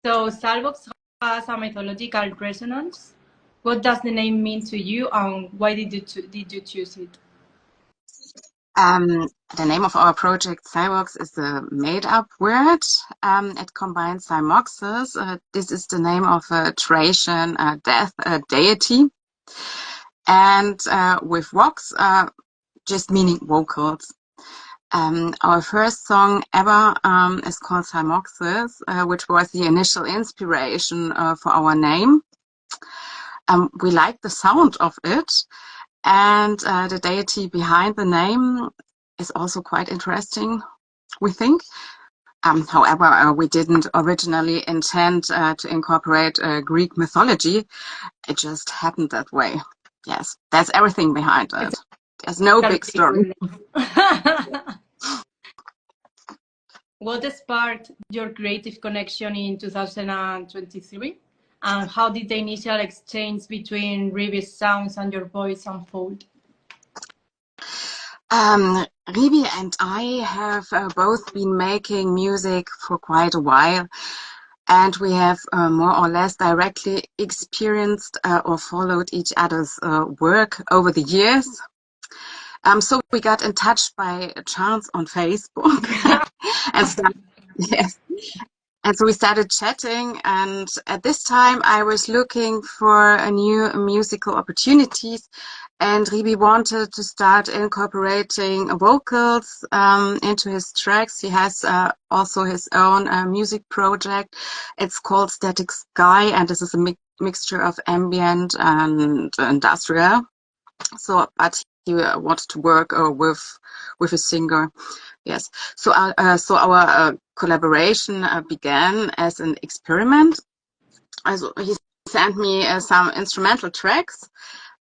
So Zalvox has a mythological resonance. What does the name mean to you, and why did you choose it? Um, the name of our project, Zalvox, is a made-up word. It combines Zymoxis. This is the name of a Thracian death deity, and with Vox, just meaning vocals. Our first song ever is called Zymoxis, which was the initial inspiration for our name. We like the sound of it, and the deity behind the name is also quite interesting, we think. However, we didn't originally intend to incorporate Greek mythology. It just happened that way. Yes, that's everything behind it. It's There's no a big really story. cool name. What sparked your creative connection in 2023? And how did the initial exchange between Rivi's sounds and your voice unfold? Rivi and I have both been making music for quite a while, and we have more or less directly experienced or followed each other's work over the years. So we got in touch by chance on Facebook and started, yes. And so we started chatting, and at this time I was looking for a new musical opportunities, and Ribi wanted to start incorporating vocals into his tracks. He has also his own music project. It's called Static Sky, and this is a mixture of ambient and industrial. So, but he wanted to work with a singer. Yes. So our collaboration began as an experiment. Also, he sent me some instrumental tracks,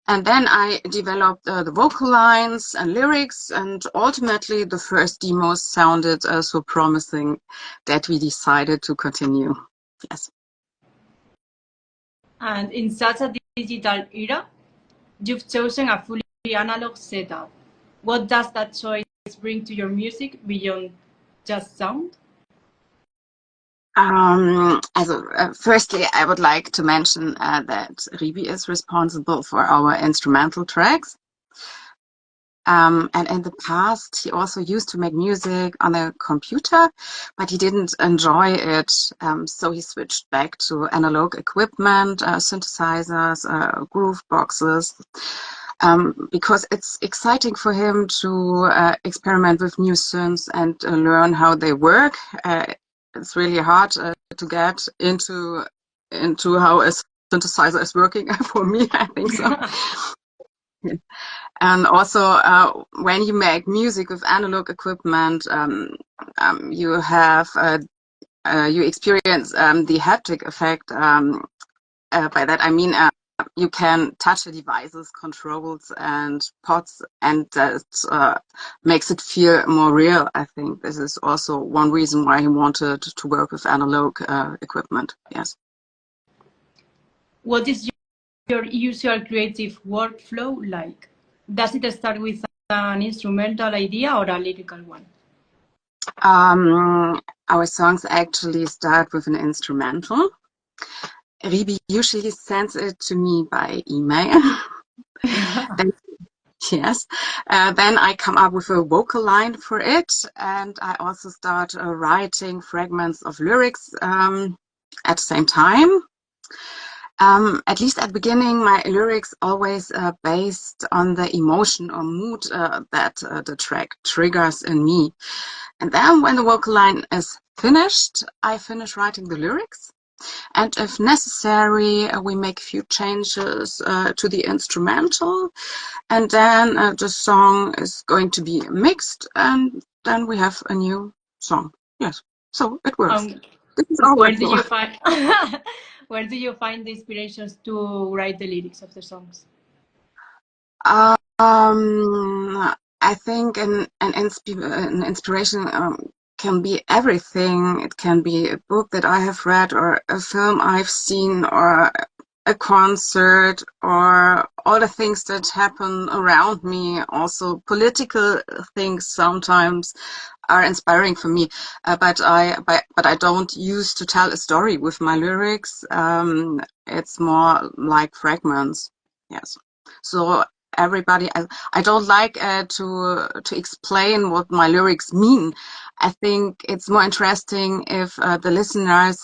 and then I developed the vocal lines and lyrics, and ultimately the first demos sounded so promising that we decided to continue. Yes. And in such a digital era, you've chosen a fully analog setup. What does that choice bring to your music beyond just sound? Firstly, I would like to mention that Ribi is responsible for our instrumental tracks. And in the past, he also used to make music on a computer, but he didn't enjoy it. So he switched back to analog equipment, synthesizers, groove boxes, because it's exciting for him to experiment with new synths and learn how they work. It's really hard to get into how a synthesizer is working for me, I think so. And also, when you make music with analog equipment, you have you experience the haptic effect. By that I mean you can touch the devices, controls, and pods, and that makes it feel more real. I think this is also one reason why he wanted to work with analog equipment. Yes. What is your usual creative workflow like? Does it start with an instrumental idea or a lyrical one? Our songs actually start with an instrumental. Ribi usually sends it to me by email. Then, yes. Then I come up with a vocal line for it, and I also start writing fragments of lyrics at the same time. At least at the beginning, my lyrics always based on the emotion or mood that the track triggers in me. And then when the vocal line is finished, I finish writing the lyrics. And if necessary, we make a few changes to the instrumental. And then the song is going to be mixed, and then we have a new song. Yes, so it works. This is our Where do workflow. you find where do you find the inspirations to write the lyrics of the songs? I think an inspiration can be everything. It can be a book that I have read, or a film I've seen, or a concert, or all the things that happen around me. Also political things sometimes. are inspiring for me. But I don't use to tell a story with my lyrics. It's more like fragments. Yes. So everybody, I don't like to explain what my lyrics mean. I think it's more interesting if the listeners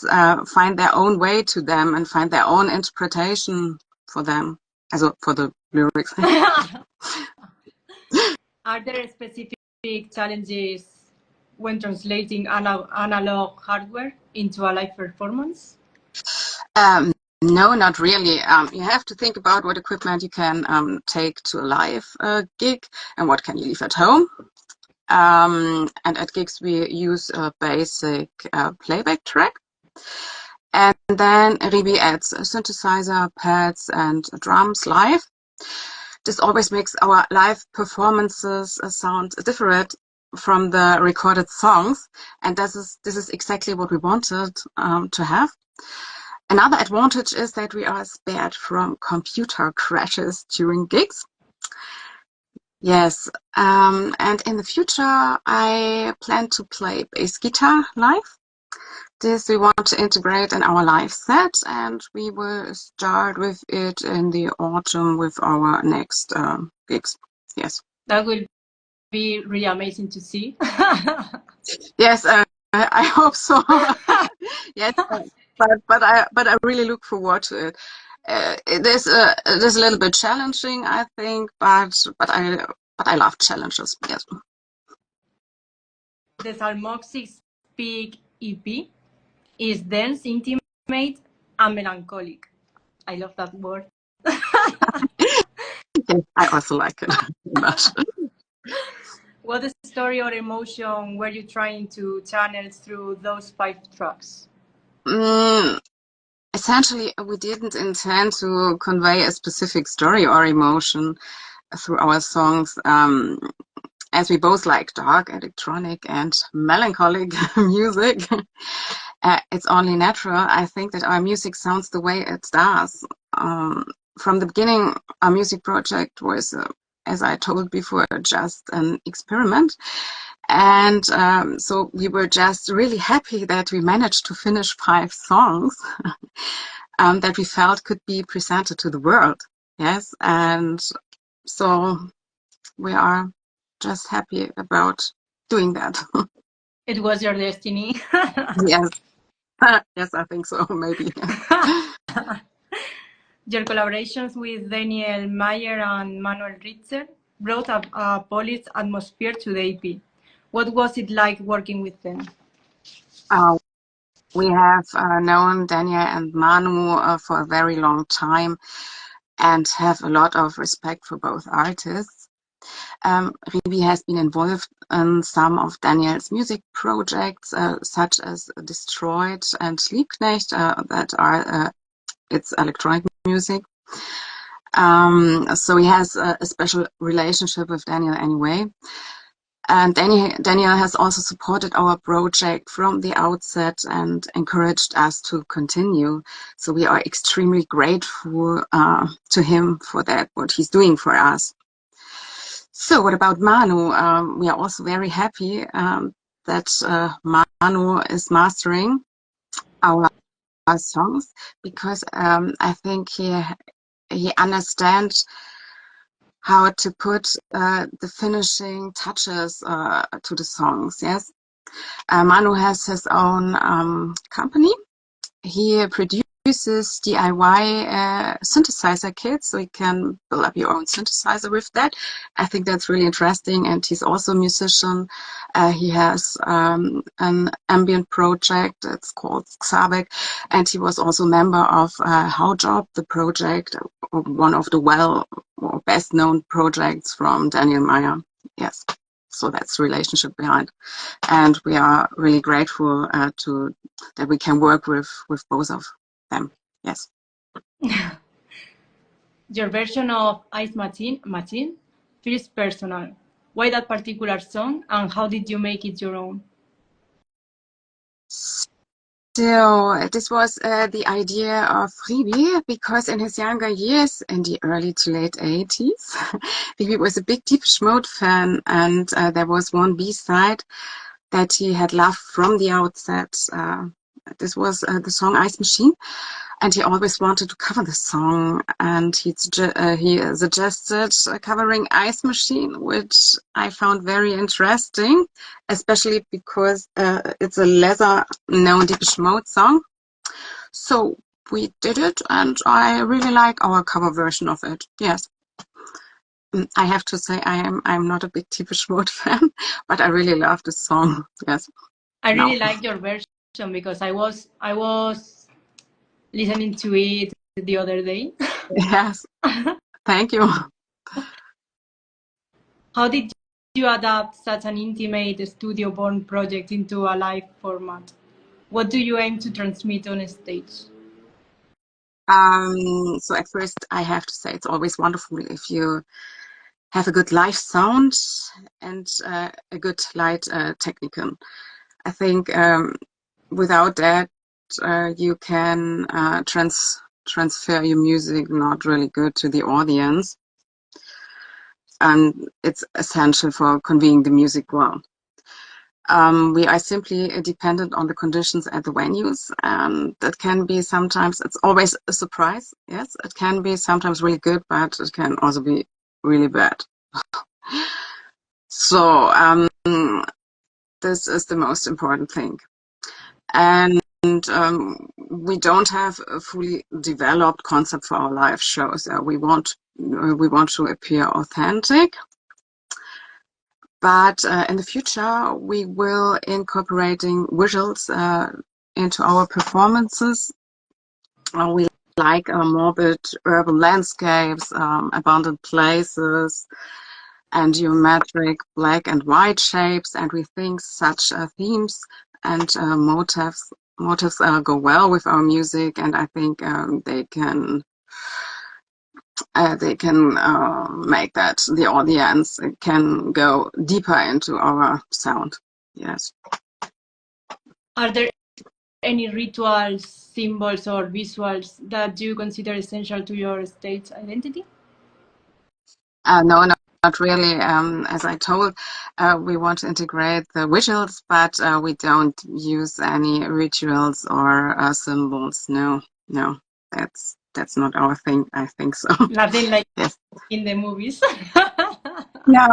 find their own way to them and find their own interpretation for them, also for the lyrics. Are there specific challenges when translating analog hardware into a live performance? No, not really. You have to think about what equipment you can take to a live gig and what can you leave at home. And at gigs we use a basic playback track. And then Ribi adds a synthesizer, pads, and drums live. This always makes our live performances sound different from the recorded songs, and this is exactly what we wanted to have. Another advantage is that we are spared from computer crashes during gigs. Yes, and in the future I plan to play bass guitar live. This we want to integrate in our live set, and we will start with it in the autumn with our next gigs. Yes. That will be really amazing to see. Yes, I hope so. Yes, but I really look forward to it. It is a little bit challenging, I think, but I love challenges. Yes. The Zalvox 6-peak EP is dense, intimate, and melancholic. I love that word. Yes, I also like it very much. What story or emotion were you trying to channel through those 5 tracks? Essentially, we didn't intend to convey a specific story or emotion through our songs, as we both like dark, electronic, and melancholic music. It's only natural, I think, that our music sounds the way it does. From the beginning, our music project was, as I told before, just an experiment. And so we were just really happy that we managed to finish 5 songs that we felt could be presented to the world. Yes, and so we are just happy about doing that. It was your destiny. Yes. Yes, I think so, maybe. Your collaborations with Daniel Mayer and Manuel Ritzer brought a Polish atmosphere to the EP. What was it like working with them? We have known Daniel and Manu for a very long time and have a lot of respect for both artists. Ribi has been involved in some of Daniel's music projects, such as Destroyed and Liebknecht, that are its electronic music. So he has a special relationship with Daniel anyway. And Daniel has also supported our project from the outset and encouraged us to continue. So we are extremely grateful to him for that, what he's doing for us. So what about Manu? We are also very happy that Manu is mastering our songs, because I think he understands how to put the finishing touches to the songs. Yes, Manu has his own company. He produces DIY synthesizer kits, so you can build up your own synthesizer with that. I think that's really interesting, and he's also a musician. He has an ambient project, it's called Xabek, and he was also a member of How Job, the project, one of the or best known projects from Daniel Mayer. Yes, so that's the relationship behind. And we are really grateful that we can work with both of them. Yes. Your version of Ice Machine feels personal. Why that particular song, and how did you make it your own? So this was the idea of Ribi, because in his younger years, in the early to late 80s, Ribi was a big Depeche Mode fan, and there was one B-side that he had loved from the outset. This was the song Ice Machine, and he always wanted to cover the song, and he suggested covering Ice Machine, which I found very interesting, especially because it's a lesser known Depeche Mode song. So we did it, and I really like our cover version of it. Yes. I have to say I'm not a big Depeche Mode fan, but I really love the song. Yes. I No. really like your version because I was listening to it the other day. Yes. Thank you. How did you adapt such an intimate studio-born project into a live format? What do you aim to transmit on stage? So at first I have to say it's always wonderful if you have a good live sound and a good light technical. I think without that you can transfer your music not really good to the audience, and it's essential for conveying the music well. We are simply dependent on the conditions at the venues, and that can be sometimes, it's always a surprise. Yes, it can be sometimes really good, but it can also be really bad. So this is the most important thing. And we don't have a fully developed concept for our live shows. We want to appear authentic. But in the future, we will incorporating visuals into our performances. We like morbid urban landscapes, abandoned places, and geometric black and white shapes. And we think such themes and motifs go well with our music. And I think they can make that the audience can go deeper into our sound. Yes. Are there any rituals, symbols, or visuals that you consider essential to your stage identity? No, not really. As I told, we want to integrate the visuals, but we don't use any rituals or symbols. No, that's not our thing. I think so. Nothing like Yes. in the movies. No.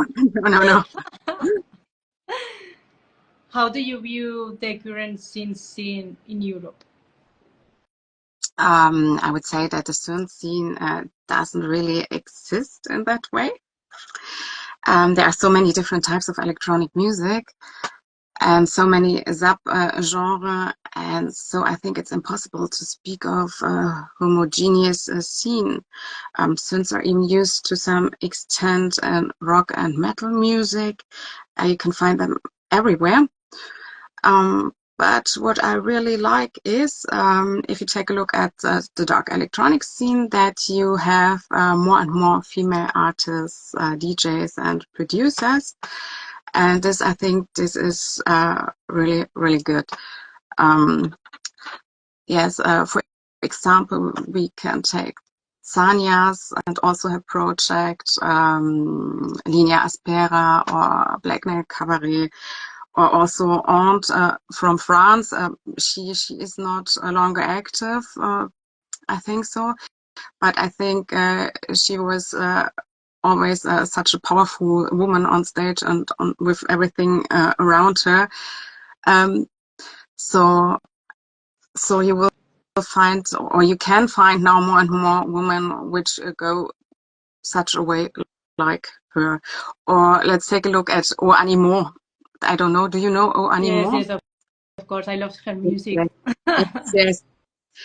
How do you view the current scene in Europe? I would say that the synth scene doesn't really exist in that way. There are so many different types of electronic music and so many sub-genre, and so I think it's impossible to speak of a homogeneous scene. Synths are even used to some extent in rock and metal music. You can find them everywhere. But what I really like is, if you take a look at the dark electronic scene, that you have more and more female artists, DJs, and producers. And this, I think, this is really, really good. Yes, for example, we can take Sanyas and also her project Linea Aspera or Black Nail Cabaret, or also Aunt from France. She is not longer active, I think so, but I think she was always such a powerful woman on stage and with everything around her. So you will find, or you can find now more and more women which go such a way like her. Or let's take a look at O Animaux. I don't know. Do you know O Animaux? Yes, of course. I love her music. Yes.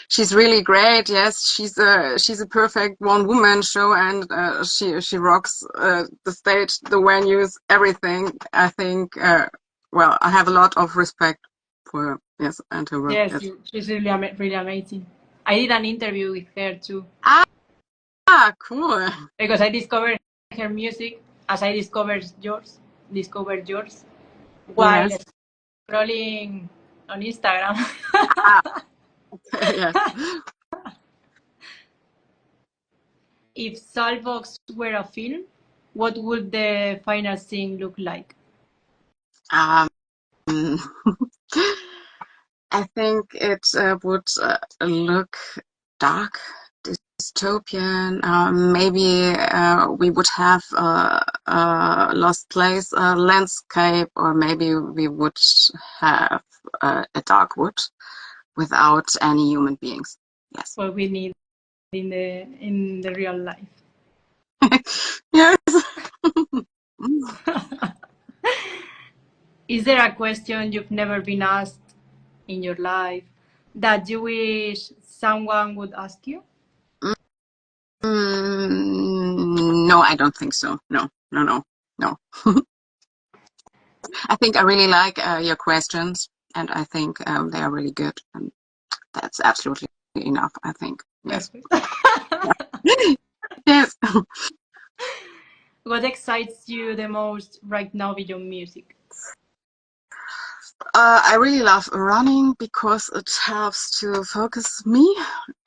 She's really great. Yes, she's a perfect one woman show, and she rocks the stage, the venues, everything. I think. Well, I have a lot of respect for her. Yes, and her work. Yes, Yes. she's really amazing. I did an interview with her too. Cool. Because I discovered her music as I discovered yours while Yes. scrolling on Instagram. Yes. If Zalvox were a film, what would the final scene look like? I think it would look dark, dystopian. Maybe we would have a lost place landscape, or maybe we would have a dark wood without any human beings. Yes. What we need in the real life. Yes. Is there a question you've never been asked in your life that you wish someone would ask you? No, I don't think so. No. I think I really like your questions, and I think they are really good, and that's absolutely enough, I think. Yes. Yes. What excites you the most right now beyond music? I really love running because it helps to focus me,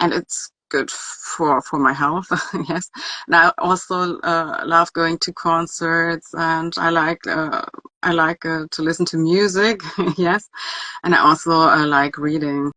and it's good for my health. Yes, and I also love going to concerts, and I like to listen to music. Yes, and I also like reading.